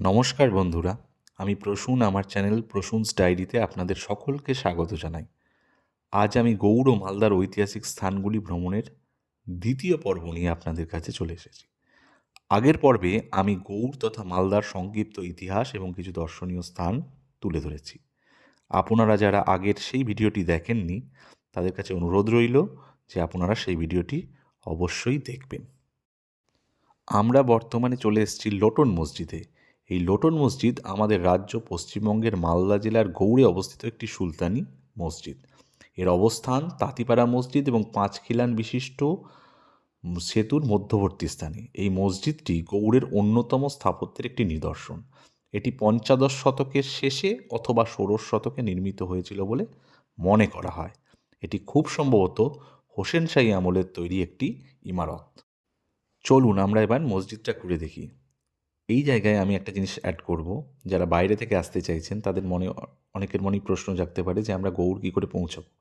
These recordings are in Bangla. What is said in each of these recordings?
নমস্কার বন্ধুরা, আমি প্রসূন। আমার চ্যানেল প্রসূনস ডায়েরিতে আপনাদের সকলকে স্বাগত জানাই। আজ আমি গৌড় ও মালদার ঐতিহাসিক স্থানগুলি ভ্রমণের দ্বিতীয় পর্ব নিয়ে আপনাদের কাছে চলে এসেছি। আগের পর্বে আমি গৌড় তথা মালদার সংক্ষিপ্ত ইতিহাস এবং কিছু দর্শনীয় স্থান তুলে ধরেছি। আপনারা যারা আগের সেই ভিডিওটি দেখেননি, তাদের কাছে অনুরোধ রইল যে আপনারা সেই ভিডিওটি অবশ্যই দেখবেন। আমরা বর্তমানে চলে এসেছি লোটন মসজিদে। এই লোটন মসজিদ আমাদের রাজ্য পশ্চিমবঙ্গের মালদা জেলার গৌড়ে অবস্থিত একটি সুলতানি মসজিদ। এর অবস্থান তাঁতিপাড়া মসজিদ এবং 5 খিলান বিশিষ্ট সেতুর মধ্যবর্তী স্থানে। এই মসজিদটি গৌড়ের অন্যতম স্থাপত্যের একটি নিদর্শন। এটি পঞ্চদশ শতকের শেষে অথবা ষোড়শ শতকে নির্মিত হয়েছিল বলে মনে করা হয়। এটি খুব সম্ভবত হোসেন শাহী আমলের তৈরি একটি ইমারত। চলুন আমরা এবার মসজিদটা ঘুরে দেখি। এই জায়গায় আমি একটা জিনিস অ্যাড করব, যারা বাইরে থেকে আসতে চাইছেন তাদের মনে অনেকের মনেই প্রশ্ন জাগতে পারে যে আমরা গৌড় কী করে পৌঁছাবো।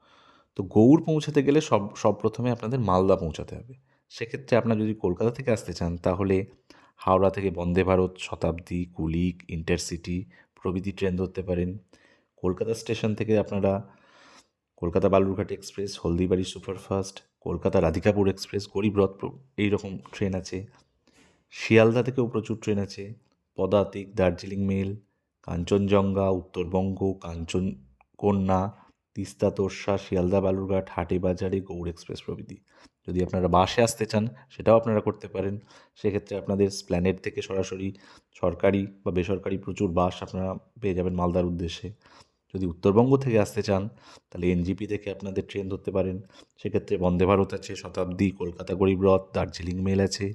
তো গৌড় পৌঁছাতে গেলে সব প্রথমে আপনাদের মালদা পৌঁছাতে হবে। সেক্ষেত্রে আপনারা যদি কলকাতা থেকে আসতে চান তাহলে হাওড়া থেকে বন্দে ভারত, শতাব্দী, কুলিক, ইন্টারসিটি প্রভৃতি ট্রেন ধরতে পারেন। কলকাতা স্টেশন থেকে আপনারা Kolkata Balurghat express, Haldibari superfast, Kolkata Radhikapur express, Garib Rath এইরকম ট্রেন আছে। শিয়ালদা থেকেও প্রচুর ট্রেন আছে। পদাতিক, দার্জিলিং মেল, কাঞ্চনজঙ্ঘা, উত্তরবঙ্গ, কাঞ্চনকন্যা, তিস্তা তোরসা, শিয়ালদা বালুরঘাট, হাটে-বাজারে, গৌড় এক্সপ্রেস প্রভৃতি। যদি আপনারা বাসে আসতে চান সেটাও আপনারা করতে পারেন। সেক্ষেত্রে আপনাদের স্প্ল্যানেড থেকে সরাসরি সরকারি বা বেসরকারি প্রচুর বাস আপনারা পেয়ে যাবেন মালদার উদ্দেশ্যে। যদি উত্তরবঙ্গ থেকে আসতে চান তাহলে এনজিপি থেকে আপনাদের ট্রেন ধরতে পারেন। সেক্ষেত্রে বন্দে ভারত আছে, শতাব্দী, কলকাতা গরিবরথ, দার্জিলিং মেল আছে,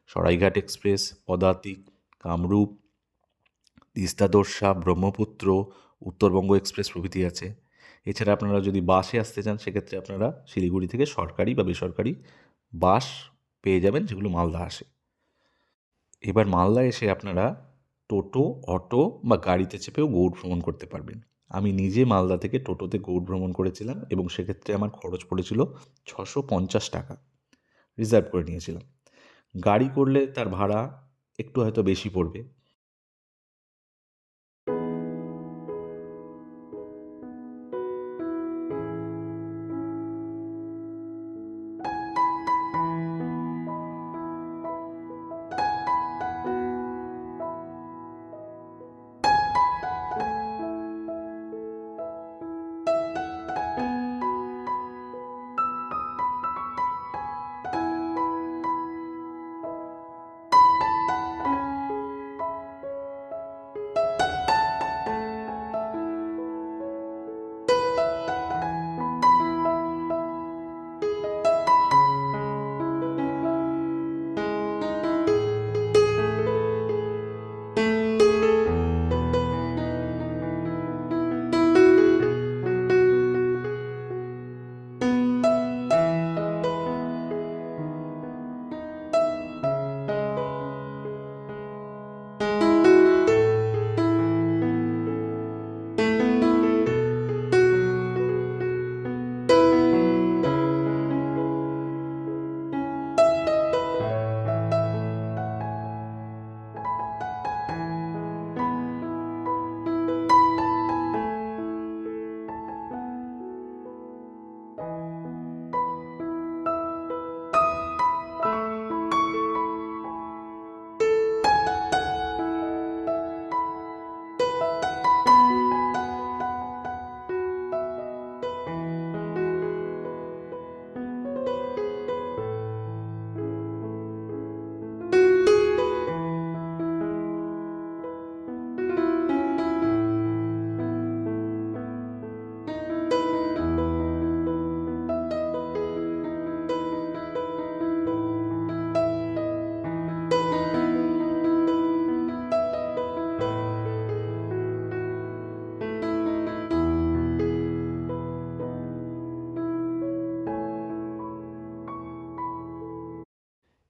সরাইঘাট এক্সপ্রেস, পদাতিক, কামরূপ, তিস্তা তোরসা, ব্রহ্মপুত্র, উত্তরবঙ্গ এক্সপ্রেস প্রভৃতি আছে। এছাড়া আপনারা যদি বাসে আসতে চান সেক্ষেত্রে আপনারা শিলিগুড়ি থেকে সরকারি বা বেসরকারি বাস পেয়ে যাবেন, যেগুলো মালদা আসে। এবার মালদা এসে আপনারা টোটো, অটো বা গাড়িতে চেপেও গৌড় ভ্রমণ করতে পারবেন। আমি নিজে মালদা থেকে টোটোতে গৌড় ভ্রমণ করেছিলাম এবং সেক্ষেত্রে আমার খরচ পড়েছিল 650 টাকা। রিজার্ভ করে নিয়েছিলাম। গাড়ি করলে তার ভাড়া একটু হয়তো বেশি পড়বে।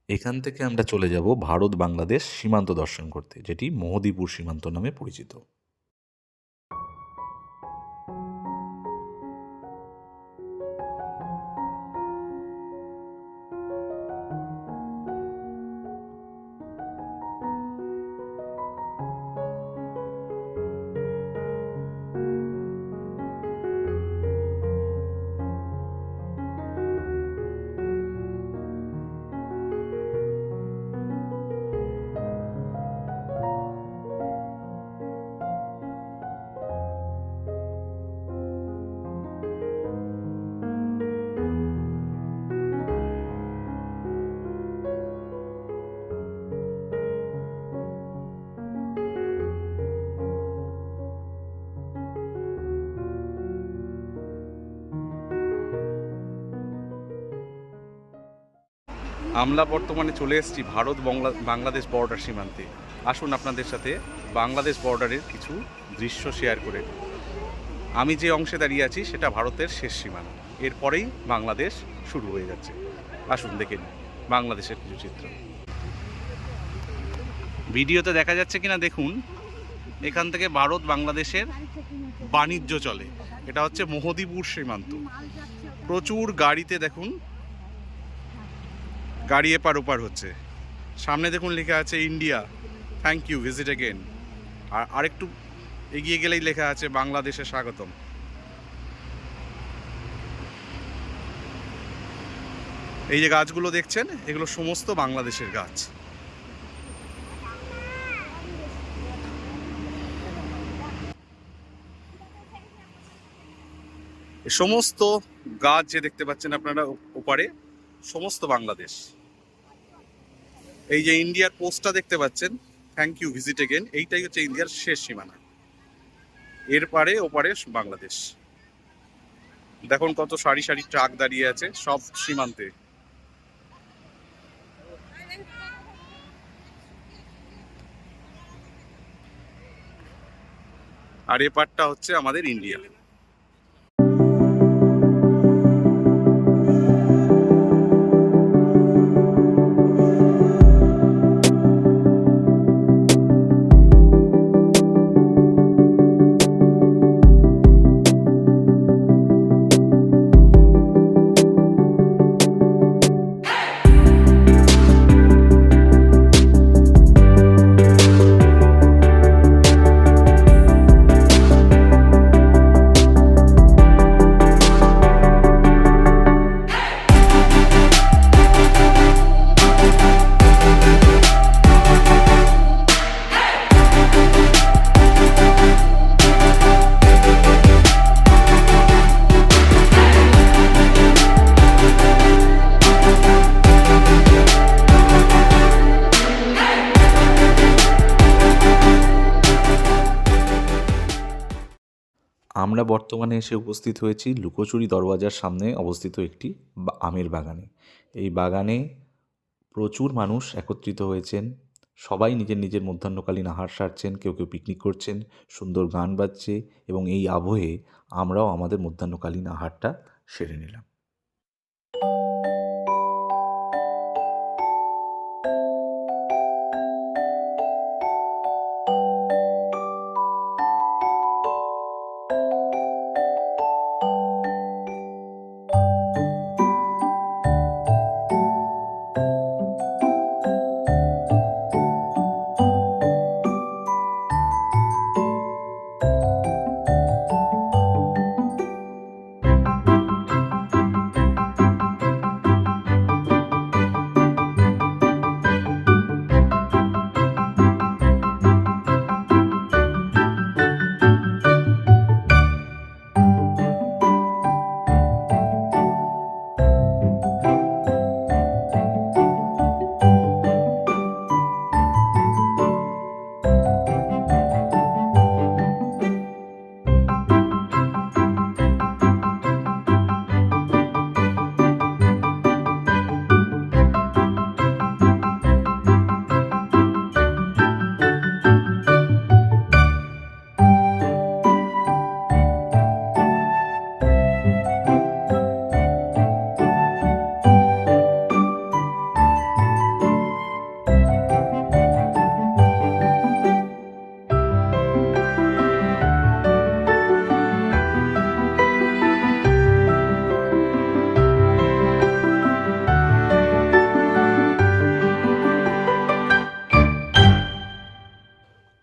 এখান থেকে আমরা চলে যাব ভারত বাংলাদেশ সীমান্ত দর্শন করতে, যেটি মোহদীপুর সীমান্ত নামে পরিচিত। আমরা বর্তমানে চলে এসেছি ভারত বাংলাদেশ বর্ডার সীমান্তে। আসুন আপনাদের সাথে বাংলাদেশ বর্ডারের কিছু দৃশ্য শেয়ার করে নিই। আমি যে অংশে দাঁড়িয়ে আছি সেটা ভারতের শেষ সীমানা, এরপরেই বাংলাদেশ শুরু হয়ে যাচ্ছে। আসুন দেখে নিই বাংলাদেশের কিছু চিত্র। ভিডিওতে দেখা যাচ্ছে কিনা দেখুন, এখান থেকে ভারত বাংলাদেশের বাণিজ্য চলে। এটা হচ্ছে মোহদীপুর সীমান্ত। প্রচুর গাড়িতে দেখুন, গাড়ি এপার ওপার হচ্ছে। সামনে দেখুন লেখা আছে India, thank you, visit again. আর আরেকটু এগিয়ে গেলেই লেখা আছে বাংলাদেশে স্বাগতম। এই যে গাছগুলো দেখছেন, এগুলো সমস্ত বাংলাদেশের গাছ। সমস্ত গাছ যে দেখতে পাচ্ছেন আপনারা ওপারে, সমস্ত বাংলাদেশ। এই যে ইন্ডিয়ার পোস্টটা দেখতে পাচ্ছেন, থ্যাংক ইউ, ভিজিট এগেন, এইটাই হচ্ছে ইন্ডিয়ার শেষ সীমানা। এর পারে ওপারে বাংলাদেশ। দেখুন কত সারি সারি ট্রাক দাঁড়িয়ে আছে, সব সীমান্তে। আর এ পারটা হচ্ছে আমাদের ইন্ডিয়া। আমরা বর্তমানে এসে উপস্থিত হয়েছি লুকোচুরি দরওয়াজার সামনে অবস্থিত একটি আমের বাগানে। এই বাগানে প্রচুর মানুষ একত্রিত হয়েছেন। সবাই নিজের নিজের মধ্যাহ্নকালীন আহার সারছেন, কেউ কেউ পিকনিক করছেন, সুন্দর গান বাজছে, এবং এই আবহে আমরাও আমাদের মধ্যাহ্নকালীন আহারটা সেরে নিলাম।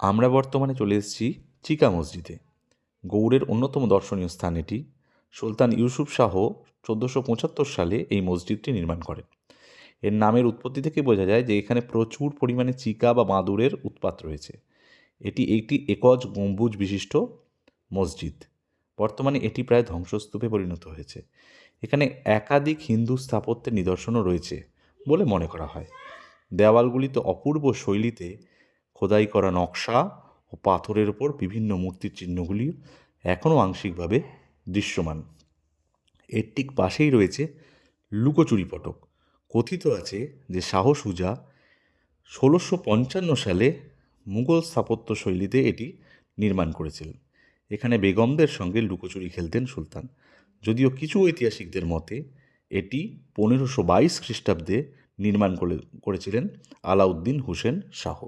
আমরা বর্তমানে চলে এসেছি চিকা মসজিদে। গৌড়ের অন্যতম দর্শনীয় স্থান এটি। সুলতান ইউসুফ শাহ 1475 সালে এই মসজিদটি নির্মাণ করেন। এর নামের উৎপত্তি থেকে বোঝা যায় যে এখানে প্রচুর পরিমাণে চিকা বা মাদুরের উৎপাত রয়েছে। এটি একটি একজ গম্বুজ বিশিষ্ট মসজিদ। বর্তমানে এটি প্রায় ধ্বংসস্তূপে পরিণত হয়েছে। এখানে একাধিক হিন্দু স্থাপত্যের নিদর্শনও রয়েছে বলে মনে করা হয়। দেওয়ালগুলিতে অপূর্ব শৈলীতে খোদাই করা নকশা ও পাথরের ওপর বিভিন্ন মূর্তির চিহ্নগুলি এখনও আংশিকভাবে দৃশ্যমান। এর ঠিক পাশেই রয়েছে লুকোচুরি ফটক। কথিত আছে যে শাহ সুজা 1655 সালে মুঘল স্থাপত্য শৈলীতে এটি নির্মাণ করেছিলেন। এখানে বেগমদের সঙ্গে লুকোচুরি খেলতেন সুলতান। যদিও কিছু ঐতিহাসিকদের মতে এটি 1522 খ্রিস্টাব্দে নির্মাণ করেছিলেন আলাউদ্দিন হোসেন শাহ।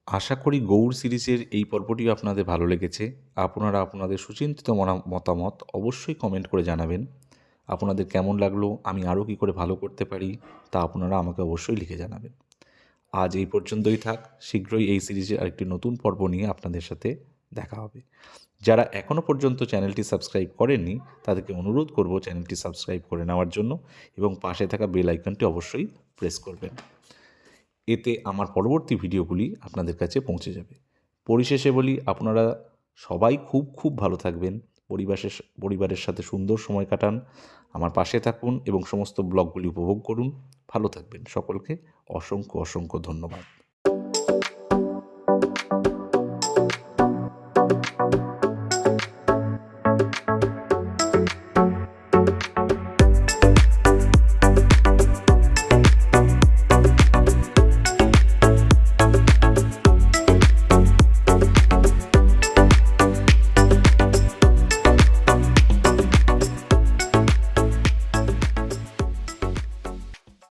আশা করি গৌড় সিরিজের এই পর্বটি আপনাদের ভালো লেগেছে। আপনারা আপনাদের সুচিন্তিত মতামত অবশ্যই কমেন্ট করে জানাবেন। আপনাদের কেমন লাগলো, আমি আরও কী করে ভালো করতে পারি, তা আপনারা আমাকে অবশ্যই লিখে জানাবেন। আজ এই পর্যন্তই থাক। শীঘ্রই এই সিরিজের আরেকটি নতুন পর্ব নিয়ে আপনাদের সাথে দেখা হবে। যারা এখনও পর্যন্ত চ্যানেলটি সাবস্ক্রাইব করেননি তাদেরকে অনুরোধ করব চ্যানেলটি সাবস্ক্রাইব করে নেওয়ার জন্য এবং পাশে থাকা বেল আইকনটি অবশ্যই প্রেস করবেন। এতে আমার পরবর্তী ভিডিওগুলি আপনাদের কাছে পৌঁছে যাবে। পরিশেষে বলি, আপনারা সবাই খুব খুব ভালো থাকবেন, পরিবারের সাথে সুন্দর সময় কাটান, আমার পাশে থাকুন এবং সমস্ত ব্লগগুলি উপভোগ করুন। ভালো থাকবেন। সকলকে অসংখ্য অসংখ্য ধন্যবাদ।